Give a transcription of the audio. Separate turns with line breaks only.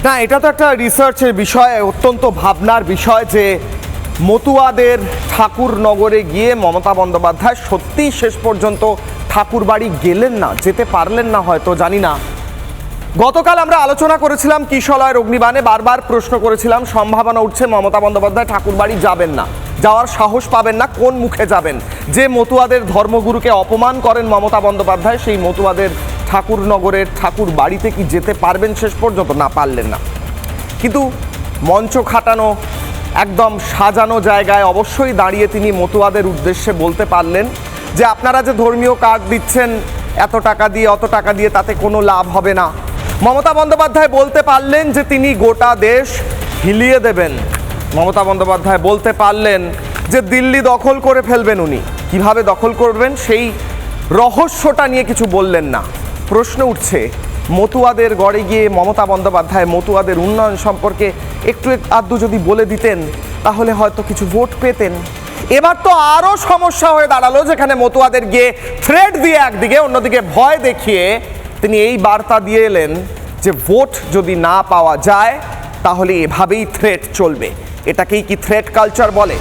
না, এটা তো একটা রিসার্চের বিষয়, অত্যন্ত ভাবনার বিষয় যে মতুয়াদের ঠাকুরনগরে গিয়ে মমতা বন্দ্যোপাধ্যায় সত্যিই শেষ পর্যন্ত ঠাকুরবাড়ি গেলেন না, যেতে পারলেন না, হয়তো জানি না। গতকাল আমরা আলোচনা করেছিলাম কিশলয়ের অগ্নিবাণে, বারবার প্রশ্ন করেছিলাম, সম্ভাবনা উঠছে মমতা বন্দ্যোপাধ্যায় ঠাকুরবাড়ি যাবেন না, যাওয়ার সাহস পাবেন না, কোন মুখে যাবেন? যে মতুয়াদের ধর্মগুরুকে অপমান করেন মমতা বন্দ্যোপাধ্যায়, সেই মতুয়াদের ঠাকুরনগরের ঠাকুর বাড়িতে কি যেতে পারবেন শেষ পর্যন্ত? না, পারলেন না। কিন্তু মঞ্চ খাটানো, একদম সাজানো জায়গায় অবশ্যই দাঁড়িয়ে তিনি মতুয়াদের উদ্দেশ্যে বলতে পারলেন যে আপনারা যে ধর্মীয় কার্ড দিচ্ছেন এত টাকা দিয়ে, অত টাকা দিয়ে, তাতে কোনো লাভ হবে না। মমতা বন্দ্যোপাধ্যায় বলতে পারলেন যে তিনি গোটা দেশ হিলিয়ে দেবেন। মমতা বন্দ্যোপাধ্যায় বলতে পারলেন যে দিল্লি দখল করে ফেলবেন। উনি কিভাবে দখল করবেন সেই রহস্যটা নিয়ে কিছু বললেন না। প্রশ্ন উঠছে, মতুয়াদের গড়ে গিয়ে মমতা বন্দ্যোপাধ্যায় মতুয়াদের উন্নয়ন সম্পর্কে একটু আধটু যদি বলে দিতেন তাহলে হয়তো কিছু ভোট পেতেন। এবার তো আরও সমস্যা হয়ে দাঁড়ালো, যেখানে মতুয়াদের গিয়ে থ্রেট দিয়ে একদিকে, অন্যদিকে ভয় দেখিয়ে তিনি এই বার্তা দিয়ে এলেন যে ভোট যদি না পাওয়া যায় তাহলে এভাবেই থ্রেট চলবে। এটাকেই কি থ্রেট কালচার বলে?